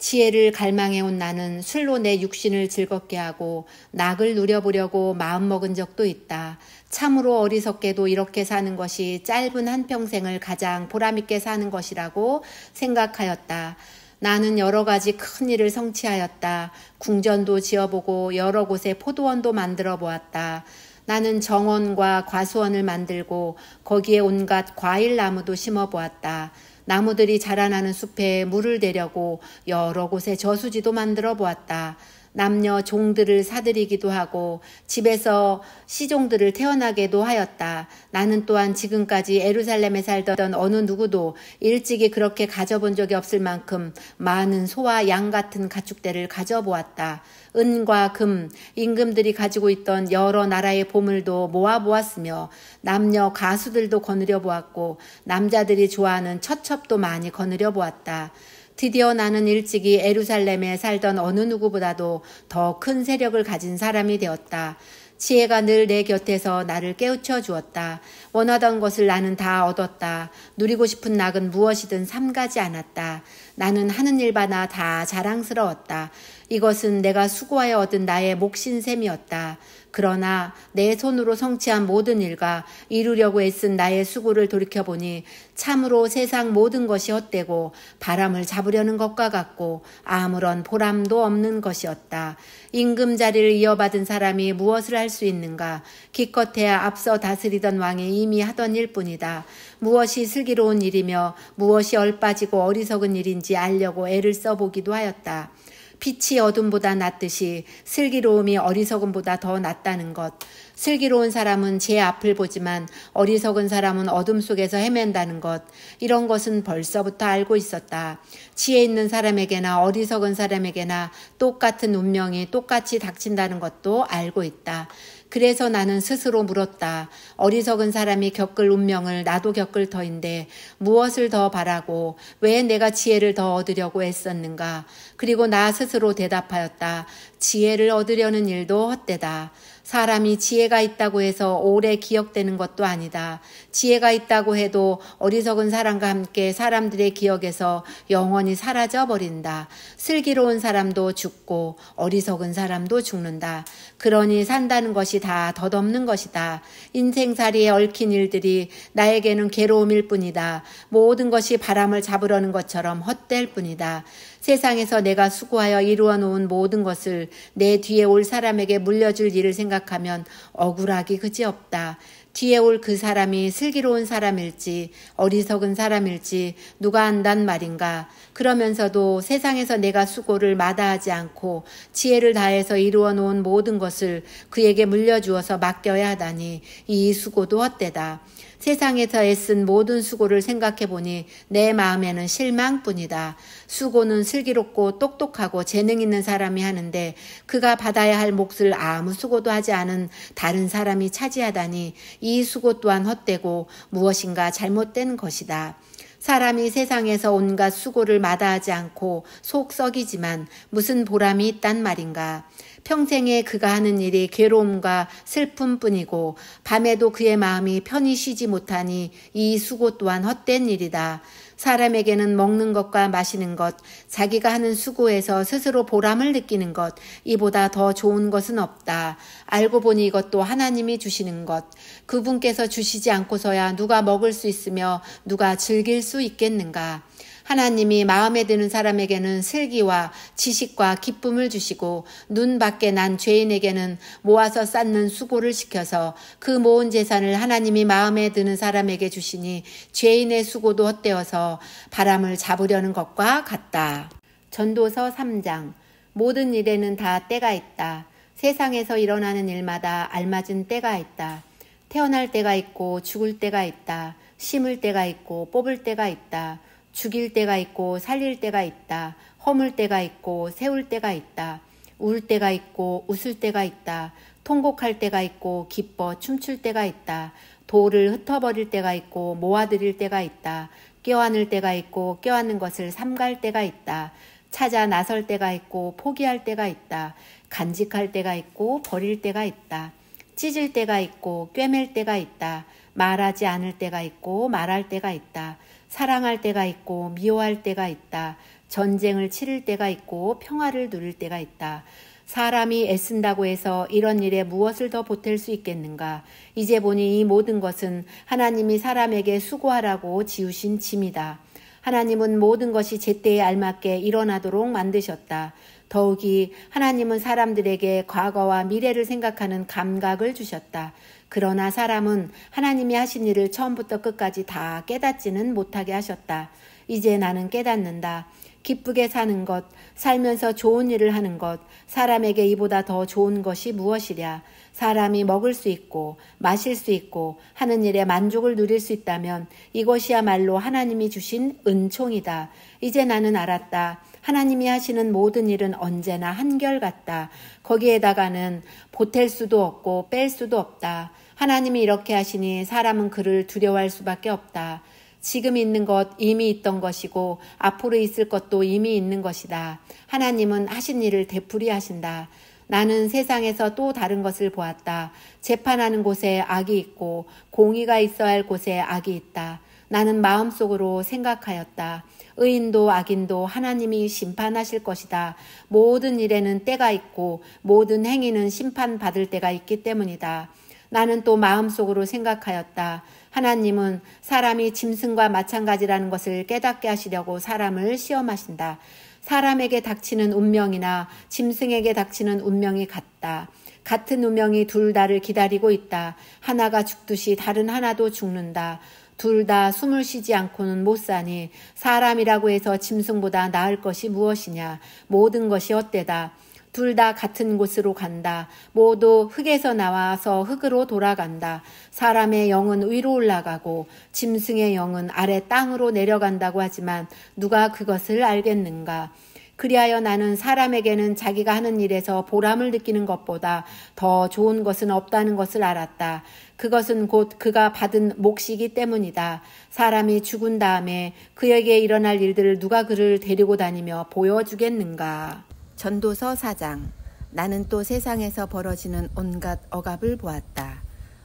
지혜를 갈망해온 나는 술로 내 육신을 즐겁게 하고 낙을 누려보려고 마음먹은 적도 있다. 참으로 어리석게도 이렇게 사는 것이 짧은 한평생을 가장 보람있게 사는 것이라고 생각하였다. 나는 여러 가지 큰 일을 성취하였다. 궁전도 지어보고 여러 곳에 포도원도 만들어 보았다. 나는 정원과 과수원을 만들고 거기에 온갖 과일나무도 심어보았다. 나무들이 자라나는 숲에 물을 대려고 여러 곳에 저수지도 만들어 보았다. 남녀 종들을 사들이기도 하고 집에서 시종들을 태어나게도 하였다. 나는 또한 지금까지 예루살렘에 살던 어느 누구도 일찍이 그렇게 가져본 적이 없을 만큼 많은 소와 양 같은 가축대를 가져보았다. 은과 금, 임금들이 가지고 있던 여러 나라의 보물도 모아보았으며 남녀 가수들도 거느려 보았고 남자들이 좋아하는 첩첩도 많이 거느려 보았다. 드디어 나는 일찍이 예루살렘에 살던 어느 누구보다도 더 큰 세력을 가진 사람이 되었다. 지혜가 늘 내 곁에서 나를 깨우쳐 주었다. 원하던 것을 나는 다 얻었다. 누리고 싶은 낙은 무엇이든 삼가지 않았다. 나는 하는 일마다 다 자랑스러웠다. 이것은 내가 수고하여 얻은 나의 몫인 셈이었다. 그러나 내 손으로 성취한 모든 일과 이루려고 애쓴 나의 수고를 돌이켜보니 참으로 세상 모든 것이 헛되고 바람을 잡으려는 것과 같고 아무런 보람도 없는 것이었다. 임금 자리를 이어받은 사람이 무엇을 할 수 있는가? 기껏해야 앞서 다스리던 왕이 이미 하던 일뿐이다. 무엇이 슬기로운 일이며 무엇이 얼빠지고 어리석은 일인지 알려고 애를 써보기도 하였다. 빛이 어둠보다 낫듯이 슬기로움이 어리석음보다 더 낫다는 것. 슬기로운 사람은 제 앞을 보지만 어리석은 사람은 어둠 속에서 헤맨다는 것. 이런 것은 벌써부터 알고 있었다. 지혜 있는 사람에게나 어리석은 사람에게나 똑같은 운명이 똑같이 닥친다는 것도 알고 있다. 그래서 나는 스스로 물었다. 어리석은 사람이 겪을 운명을 나도 겪을 터인데 무엇을 더 바라고 왜 내가 지혜를 더 얻으려고 애썼는가. 그리고 나 스스로 대답하였다. 지혜를 얻으려는 일도 헛되다. 사람이 지혜가 있다고 해서 오래 기억되는 것도 아니다. 지혜가 있다고 해도 어리석은 사람과 함께 사람들의 기억에서 영원히 사라져 버린다. 슬기로운 사람도 죽고 어리석은 사람도 죽는다. 그러니 산다는 것이 다 덧없는 것이다. 인생살이에 얽힌 일들이 나에게는 괴로움일 뿐이다. 모든 것이 바람을 잡으려는 것처럼 헛될 뿐이다. 세상에서 내가 수고하여 이루어 놓은 모든 것을 내 뒤에 올 사람에게 물려줄 일을 생각하면 억울하기 그지없다. 뒤에 올 그 사람이 슬기로운 사람일지 어리석은 사람일지 누가 안단 말인가. 그러면서도 세상에서 내가 수고를 마다하지 않고 지혜를 다해서 이루어 놓은 모든 것을 그에게 물려주어서 맡겨야 하다니 이 수고도 헛되다. 세상에서 애쓴 모든 수고를 생각해보니 내 마음에는 실망뿐이다. 수고는 슬기롭고 똑똑하고 재능 있는 사람이 하는데 그가 받아야 할 몫을 아무 수고도 하지 않은 다른 사람이 차지하다니 이 수고 또한 헛되고 무엇인가 잘못된 것이다. 사람이 세상에서 온갖 수고를 마다하지 않고 속 썩이지만 무슨 보람이 있단 말인가. 평생에 그가 하는 일이 괴로움과 슬픔뿐이고 밤에도 그의 마음이 편히 쉬지 못하니 이 수고 또한 헛된 일이다. 사람에게는 먹는 것과 마시는 것, 자기가 하는 수고에서 스스로 보람을 느끼는 것, 이보다 더 좋은 것은 없다. 알고 보니 이것도 하나님이 주시는 것. 그분께서 주시지 않고서야 누가 먹을 수 있으며 누가 즐길 수 있겠는가. 하나님이 마음에 드는 사람에게는 슬기와 지식과 기쁨을 주시고 눈 밖에 난 죄인에게는 모아서 쌓는 수고를 시켜서 그 모은 재산을 하나님이 마음에 드는 사람에게 주시니 죄인의 수고도 헛되어서 바람을 잡으려는 것과 같다. 전도서 3장. 모든 일에는 다 때가 있다. 세상에서 일어나는 일마다 알맞은 때가 있다. 태어날 때가 있고 죽을 때가 있다. 심을 때가 있고 뽑을 때가 있다. 죽일 때가 있고 살릴 때가 있다. 허물 때가 있고 세울 때가 있다. 울 때가 있고 웃을 때가 있다. 통곡할 때가 있고 기뻐 춤출 때가 있다. 돌을 흩어버릴 때가 있고 모아들일 때가 있다. 껴안을 때가 있고 껴안는 것을 삼갈 때가 있다. 찾아 나설 때가 있고 포기할 때가 있다. 간직할 때가 있고 버릴 때가 있다. 찢을 때가 있고 꿰맬 때가 있다. 말하지 않을 때가 있고 말할 때가 있다. 사랑할 때가 있고 미워할 때가 있다. 전쟁을 치를 때가 있고 평화를 누릴 때가 있다. 사람이 애쓴다고 해서 이런 일에 무엇을 더 보탤 수 있겠는가? 이제 보니 이 모든 것은 하나님이 사람에게 수고하라고 지우신 짐이다. 하나님은 모든 것이 제때에 알맞게 일어나도록 만드셨다. 더욱이 하나님은 사람들에게 과거와 미래를 생각하는 감각을 주셨다. 그러나 사람은 하나님이 하신 일을 처음부터 끝까지 다 깨닫지는 못하게 하셨다. 이제 나는 깨닫는다. 기쁘게 사는 것, 살면서 좋은 일을 하는 것, 사람에게 이보다 더 좋은 것이 무엇이랴. 사람이 먹을 수 있고 마실 수 있고 하는 일에 만족을 누릴 수 있다면 이것이야말로 하나님이 주신 은총이다. 이제 나는 알았다. 하나님이 하시는 모든 일은 언제나 한결같다. 거기에다가는 보탤 수도 없고 뺄 수도 없다. 하나님이 이렇게 하시니 사람은 그를 두려워할 수밖에 없다. 지금 있는 것 이미 있던 것이고 앞으로 있을 것도 이미 있는 것이다. 하나님은 하신 일을 되풀이 하신다. 나는 세상에서 또 다른 것을 보았다. 재판하는 곳에 악이 있고 공의가 있어야 할 곳에 악이 있다. 나는 마음속으로 생각하였다. 의인도 악인도 하나님이 심판하실 것이다. 모든 일에는 때가 있고 모든 행위는 심판받을 때가 있기 때문이다. 나는 또 마음속으로 생각하였다. 하나님은 사람이 짐승과 마찬가지라는 것을 깨닫게 하시려고 사람을 시험하신다. 사람에게 닥치는 운명이나 짐승에게 닥치는 운명이 같다. 같은 운명이 둘 다를 기다리고 있다. 하나가 죽듯이 다른 하나도 죽는다. 둘 다 숨을 쉬지 않고는 못 사니 사람이라고 해서 짐승보다 나을 것이 무엇이냐. 모든 것이 헛되다. 둘 다 같은 곳으로 간다. 모두 흙에서 나와서 흙으로 돌아간다. 사람의 영은 위로 올라가고 짐승의 영은 아래 땅으로 내려간다고 하지만 누가 그것을 알겠는가? 그리하여 나는 사람에게는 자기가 하는 일에서 보람을 느끼는 것보다 더 좋은 것은 없다는 것을 알았다. 그것은 곧 그가 받은 몫이기 때문이다. 사람이 죽은 다음에 그에게 일어날 일들을 누가 그를 데리고 다니며 보여주겠는가? 전도서 4장. 나는 또 세상에서 벌어지는 온갖 억압을 보았다.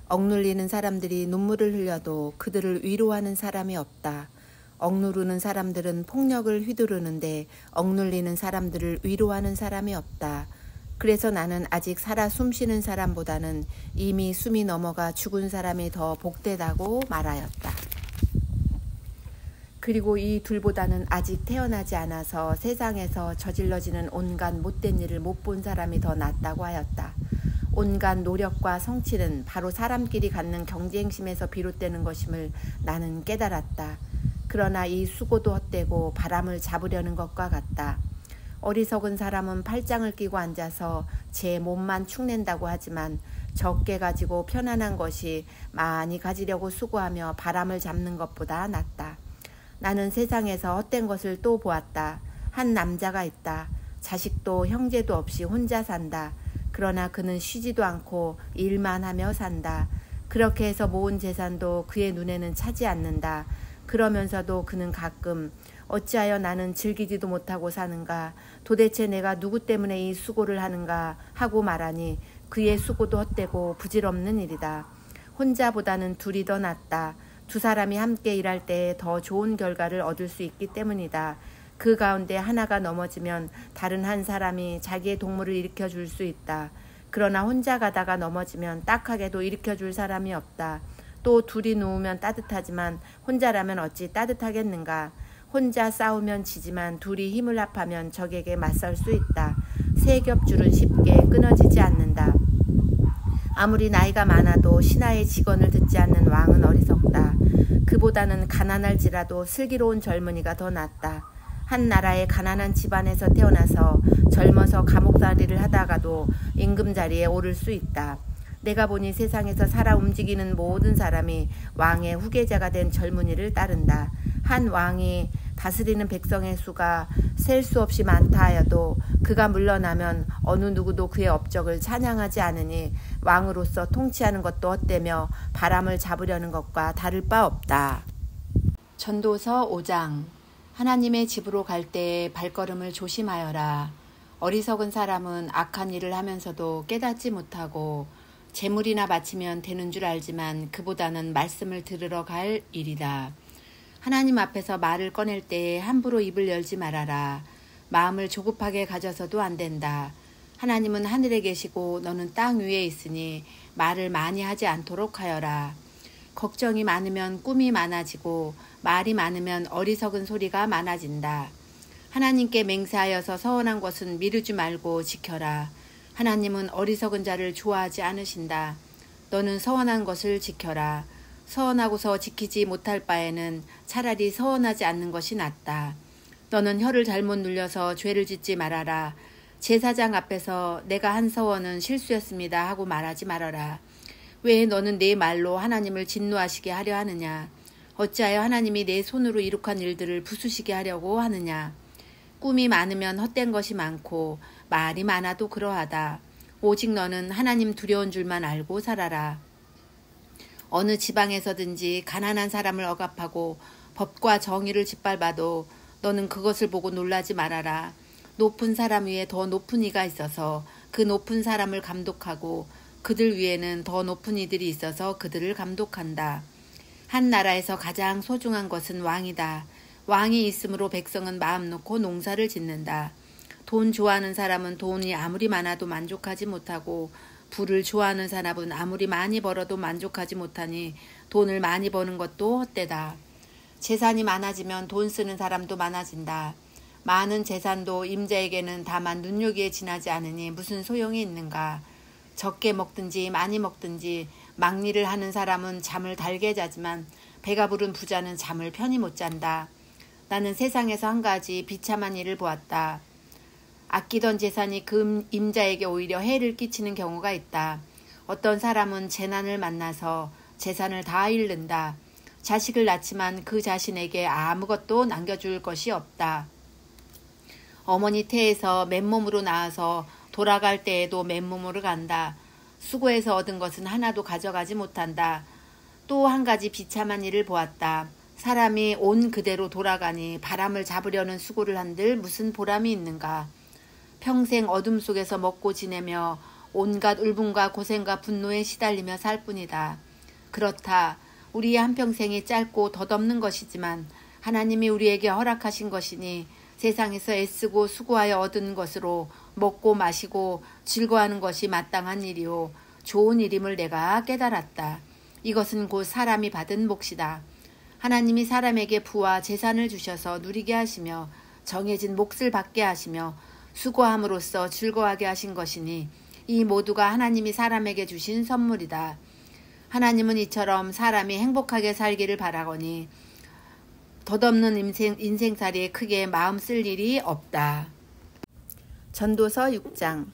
억눌리는 사람들이 눈물을 흘려도 그들을 위로하는 사람이 없다. 억누르는 사람들은 폭력을 휘두르는데 억눌리는 사람들을 위로하는 사람이 없다. 그래서 나는 아직 살아 숨쉬는 사람보다는 이미 숨이 넘어가 죽은 사람이 더 복되다고 말하였다. 그리고 이 둘보다는 아직 태어나지 않아서 세상에서 저질러지는 온갖 못된 일을 못 본 사람이 더 낫다고 하였다. 온갖 노력과 성취는 바로 사람끼리 갖는 경쟁심에서 비롯되는 것임을 나는 깨달았다. 그러나 이 수고도 헛되고 바람을 잡으려는 것과 같다. 어리석은 사람은 팔짱을 끼고 앉아서 제 몸만 축낸다고 하지만 적게 가지고 편안한 것이 많이 가지려고 수고하며 바람을 잡는 것보다 낫다. 나는 세상에서 헛된 것을 또 보았다. 한 남자가 있다. 자식도 형제도 없이 혼자 산다. 그러나 그는 쉬지도 않고 일만 하며 산다. 그렇게 해서 모은 재산도 그의 눈에는 차지 않는다. 그러면서도 그는 가끔 어찌하여 나는 즐기지도 못하고 사는가? 도대체 내가 누구 때문에 이 수고를 하는가? 하고 말하니 그의 수고도 헛되고 부질없는 일이다. 혼자보다는 둘이 더 낫다. 두 사람이 함께 일할 때 더 좋은 결과를 얻을 수 있기 때문이다. 그 가운데 하나가 넘어지면 다른 한 사람이 자기의 동물을 일으켜줄 수 있다. 그러나 혼자 가다가 넘어지면 딱하게도 일으켜줄 사람이 없다. 또 둘이 누우면 따뜻하지만 혼자라면 어찌 따뜻하겠는가. 혼자 싸우면 지지만 둘이 힘을 합하면 적에게 맞설 수 있다. 세 겹줄은 쉽게 끊어지지 않는다. 아무리 나이가 많아도 신하의 직언을 듣지 않는 왕은 어리석다. 그보다는 가난할지라도 슬기로운 젊은이가 더 낫다. 한 나라의 가난한 집안에서 태어나서 젊어서 감옥살이를 하다가도 임금자리에 오를 수 있다. 내가 보니 세상에서 살아 움직이는 모든 사람이 왕의 후계자가 된 젊은이를 따른다. 한 왕이 다스리는 백성의 수가 셀 수 없이 많다 하여도 그가 물러나면 어느 누구도 그의 업적을 찬양하지 않으니 왕으로서 통치하는 것도 헛되며 바람을 잡으려는 것과 다를 바 없다. 전도서 5장. 하나님의 집으로 갈 때에 발걸음을 조심하여라. 어리석은 사람은 악한 일을 하면서도 깨닫지 못하고 재물이나 바치면 되는 줄 알지만 그보다는 말씀을 들으러 갈 일이다. 하나님 앞에서 말을 꺼낼 때에 함부로 입을 열지 말아라. 마음을 조급하게 가져서도 안 된다. 하나님은 하늘에 계시고 너는 땅 위에 있으니 말을 많이 하지 않도록 하여라. 걱정이 많으면 꿈이 많아지고 말이 많으면 어리석은 소리가 많아진다. 하나님께 맹세하여서 서원한 것은 미루지 말고 지켜라. 하나님은 어리석은 자를 좋아하지 않으신다. 너는 서원한 것을 지켜라. 서원하고서 지키지 못할 바에는 차라리 서원하지 않는 것이 낫다. 너는 혀를 잘못 눌려서 죄를 짓지 말아라. 제사장 앞에서 내가 한 서원은 실수였습니다 하고 말하지 말아라. 왜 너는 내 말로 하나님을 진노하시게 하려 하느냐? 어찌하여 하나님이 내 손으로 이룩한 일들을 부수시게 하려고 하느냐? 꿈이 많으면 헛된 것이 많고 말이 많아도 그러하다. 오직 너는 하나님 두려운 줄만 알고 살아라. 어느 지방에서든지 가난한 사람을 억압하고 법과 정의를 짓밟아도 너는 그것을 보고 놀라지 말아라. 높은 사람 위에 더 높은 이가 있어서 그 높은 사람을 감독하고 그들 위에는 더 높은 이들이 있어서 그들을 감독한다. 한 나라에서 가장 소중한 것은 왕이다. 왕이 있으므로 백성은 마음 놓고 농사를 짓는다. 돈 좋아하는 사람은 돈이 아무리 많아도 만족하지 못하고 부를 좋아하는 사람은 아무리 많이 벌어도 만족하지 못하니 돈을 많이 버는 것도 헛되다. 재산이 많아지면 돈 쓰는 사람도 많아진다. 많은 재산도 임자에게는 다만 눈요기에 지나지 않으니 무슨 소용이 있는가. 적게 먹든지 많이 먹든지 막리를 하는 사람은 잠을 달게 자지만 배가 부른 부자는 잠을 편히 못 잔다. 나는 세상에서 한 가지 비참한 일을 보았다. 아끼던 재산이 그 임자에게 오히려 해를 끼치는 경우가 있다. 어떤 사람은 재난을 만나서 재산을 다 잃는다. 자식을 낳지만 그 자신에게 아무것도 남겨줄 것이 없다. 어머니 태에서 맨몸으로 나와서 돌아갈 때에도 맨몸으로 간다. 수고해서 얻은 것은 하나도 가져가지 못한다. 또 한 가지 비참한 일을 보았다. 사람이 온 그대로 돌아가니 바람을 잡으려는 수고를 한들 무슨 보람이 있는가. 평생 어둠 속에서 먹고 지내며 온갖 울분과 고생과 분노에 시달리며 살 뿐이다. 그렇다. 우리의 한평생이 짧고 덧없는 것이지만 하나님이 우리에게 허락하신 것이니 세상에서 애쓰고 수고하여 얻은 것으로 먹고 마시고 즐거워하는 것이 마땅한 일이요 좋은 일임을 내가 깨달았다. 이것은 곧 사람이 받은 몫이다. 하나님이 사람에게 부와 재산을 주셔서 누리게 하시며 정해진 몫을 받게 하시며 수고함으로써 즐거워하게 하신 것이니 이 모두가 하나님이 사람에게 주신 선물이다. 하나님은 이처럼 사람이 행복하게 살기를 바라거니 덧없는 인생살이에 크게 마음 쓸 일이 없다. 전도서 6장.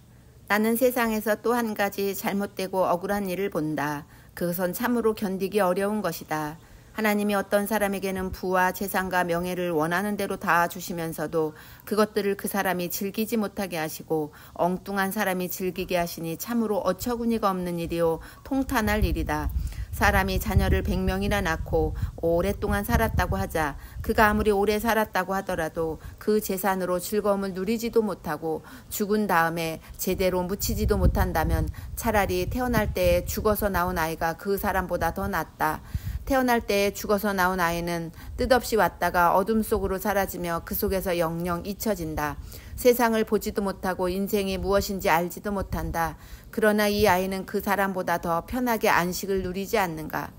나는 세상에서 또 한 가지 잘못되고 억울한 일을 본다. 그것은 참으로 견디기 어려운 것이다. 하나님이 어떤 사람에게는 부와 재산과 명예를 원하는 대로 다 주시면서도 그것들을 그 사람이 즐기지 못하게 하시고 엉뚱한 사람이 즐기게 하시니 참으로 어처구니가 없는 일이요 통탄할 일이다. 사람이 자녀를 100명이나 낳고 오랫동안 살았다고 하자 그가 아무리 오래 살았다고 하더라도 그 재산으로 즐거움을 누리지도 못하고 죽은 다음에 제대로 묻히지도 못한다면 차라리 태어날 때 죽어서 나온 아이가 그 사람보다 더 낫다. 태어날 때 죽어서 나온 아이는 뜻없이 왔다가 어둠 속으로 사라지며 그 속에서 영영 잊혀진다. 세상을 보지도 못하고 인생이 무엇인지 알지도 못한다. 그러나 이 아이는 그 사람보다 더 편하게 안식을 누리지 않는가.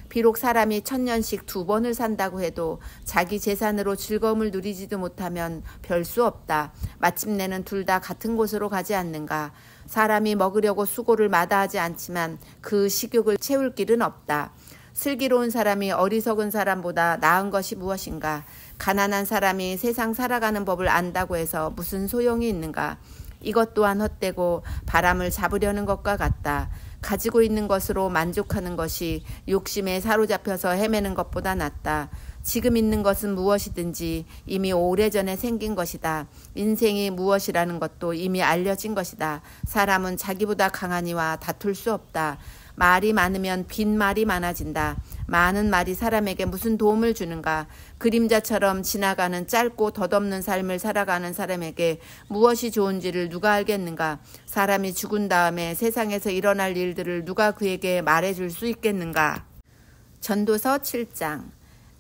비록 사람이 1000년씩 2번을 산다고 해도 자기 재산으로 즐거움을 누리지도 못하면 별 수 없다. 마침내는 둘 다 같은 곳으로 가지 않는가. 사람이 먹으려고 수고를 마다하지 않지만 그 식욕을 채울 길은 없다. 슬기로운 사람이 어리석은 사람보다 나은 것이 무엇인가. 가난한 사람이 세상 살아가는 법을 안다고 해서 무슨 소용이 있는가. 이것 또한 헛되고 바람을 잡으려는 것과 같다. 가지고 있는 것으로 만족하는 것이 욕심에 사로잡혀서 헤매는 것보다 낫다. 지금 있는 것은 무엇이든지 이미 오래전에 생긴 것이다. 인생이 무엇이라는 것도 이미 알려진 것이다. 사람은 자기보다 강한 이와 다툴 수 없다. 말이 많으면 빈말이 많아진다. 많은 말이 사람에게 무슨 도움을 주는가. 그림자처럼 지나가는 짧고 덧없는 삶을 살아가는 사람에게 무엇이 좋은지를 누가 알겠는가. 사람이 죽은 다음에 세상에서 일어날 일들을 누가 그에게 말해줄 수 있겠는가. 전도서 7장.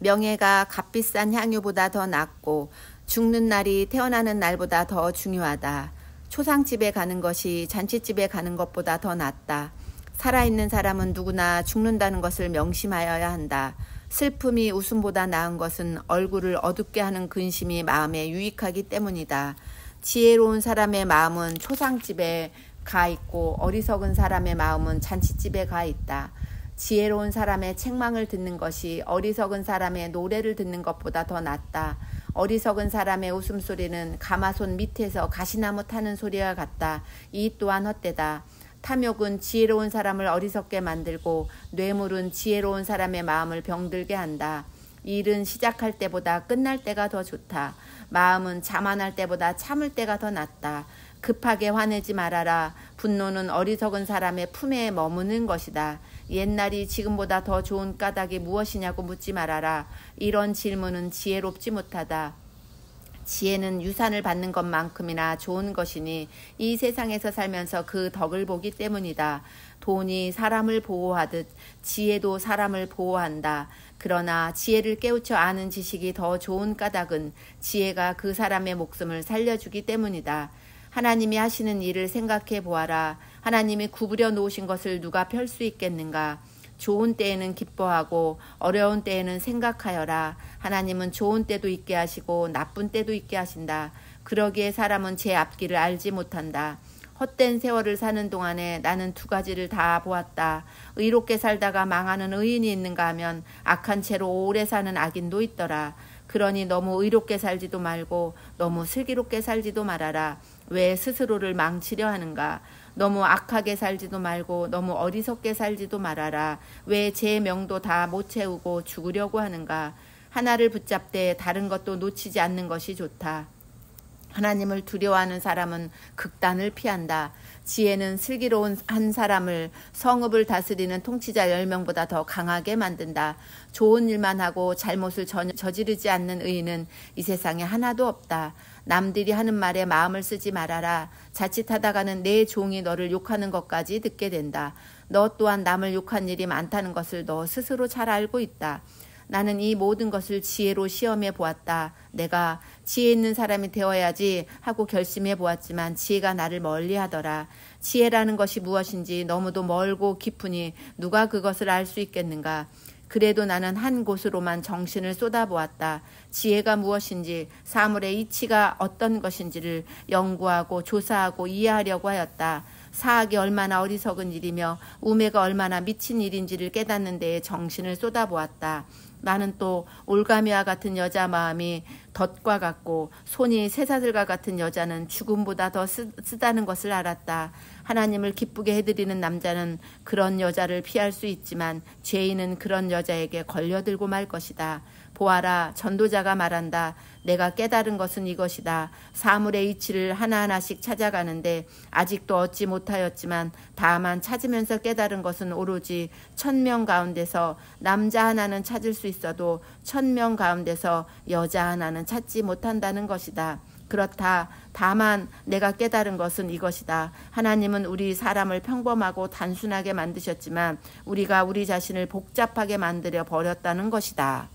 명예가 값비싼 향유보다 더 낫고 죽는 날이 태어나는 날보다 더 중요하다. 초상집에 가는 것이 잔치집에 가는 것보다 더 낫다. 살아있는 사람은 누구나 죽는다는 것을 명심하여야 한다. 슬픔이 웃음보다 나은 것은 얼굴을 어둡게 하는 근심이 마음에 유익하기 때문이다. 지혜로운 사람의 마음은 초상집에 가 있고 어리석은 사람의 마음은 잔치집에 가 있다. 지혜로운 사람의 책망을 듣는 것이 어리석은 사람의 노래를 듣는 것보다 더 낫다. 어리석은 사람의 웃음소리는 가마손 밑에서 가시나무 타는 소리와 같다. 이 또한 헛되다. 탐욕은 지혜로운 사람을 어리석게 만들고 뇌물은 지혜로운 사람의 마음을 병들게 한다. 일은 시작할 때보다 끝날 때가 더 좋다. 마음은 자만할 때보다 참을 때가 더 낫다. 급하게 화내지 말아라. 분노는 어리석은 사람의 품에 머무는 것이다. 옛날이 지금보다 더 좋은 까닭이 무엇이냐고 묻지 말아라. 이런 질문은 지혜롭지 못하다. 지혜는 유산을 받는 것만큼이나 좋은 것이니 이 세상에서 살면서 그 덕을 보기 때문이다. 돈이 사람을 보호하듯 지혜도 사람을 보호한다. 그러나 지혜를 깨우쳐 아는 지식이 더 좋은 까닭은 지혜가 그 사람의 목숨을 살려주기 때문이다. 하나님이 하시는 일을 생각해 보아라. 하나님이 구부려 놓으신 것을 누가 펼 수 있겠는가? 좋은 때에는 기뻐하고 어려운 때에는 생각하여라. 하나님은 좋은 때도 있게 하시고 나쁜 때도 있게 하신다. 그러기에 사람은 제 앞길을 알지 못한다. 헛된 세월을 사는 동안에 나는 두 가지를 다 보았다. 의롭게 살다가 망하는 의인이 있는가 하면 악한 채로 오래 사는 악인도 있더라. 그러니 너무 의롭게 살지도 말고 너무 슬기롭게 살지도 말아라. 왜 스스로를 망치려 하는가? 너무 악하게 살지도 말고 너무 어리석게 살지도 말아라. 왜 제 명도 다 못 채우고 죽으려고 하는가? 하나를 붙잡되 다른 것도 놓치지 않는 것이 좋다. 하나님을 두려워하는 사람은 극단을 피한다. 지혜는 슬기로운 한 사람을 성읍을 다스리는 통치자 10명보다 더 강하게 만든다. 좋은 일만 하고 잘못을 전혀 저지르지 않는 의인은 이 세상에 하나도 없다. 남들이 하는 말에 마음을 쓰지 말아라. 자칫하다가는 내 종이 너를 욕하는 것까지 듣게 된다. 너 또한 남을 욕한 일이 많다는 것을 너 스스로 잘 알고 있다. 나는 이 모든 것을 지혜로 시험해 보았다. 내가 지혜 있는 사람이 되어야지 하고 결심해 보았지만 지혜가 나를 멀리하더라. 지혜라는 것이 무엇인지 너무도 멀고 깊으니 누가 그것을 알 수 있겠는가? 그래도 나는 한 곳으로만 정신을 쏟아보았다. 지혜가 무엇인지 사물의 이치가 어떤 것인지를 연구하고 조사하고 이해하려고 하였다. 사악이 얼마나 어리석은 일이며 우매가 얼마나 미친 일인지를 깨닫는 데에 정신을 쏟아보았다. 나는 또 올가미와 같은 여자 마음이 덫과 같고 손이 쇠사슬과 같은 여자는 죽음보다 더 쓰다는 것을 알았다. 하나님을 기쁘게 해드리는 남자는 그런 여자를 피할 수 있지만 죄인은 그런 여자에게 걸려들고 말 것이다. 보아라, 전도자가 말한다. 내가 깨달은 것은 이것이다. 사물의 이치를 하나하나씩 찾아가는데 아직도 얻지 못하였지만 다만 찾으면서 깨달은 것은 오로지 1000명 가운데서 남자 하나는 찾을 수 있어도 1000명 가운데서 여자 하나는 찾지 못한다는 것이다. 그렇다. 다만 내가 깨달은 것은 이것이다. 하나님은 우리 사람을 평범하고 단순하게 만드셨지만 우리가 우리 자신을 복잡하게 만들어 버렸다는 것이다.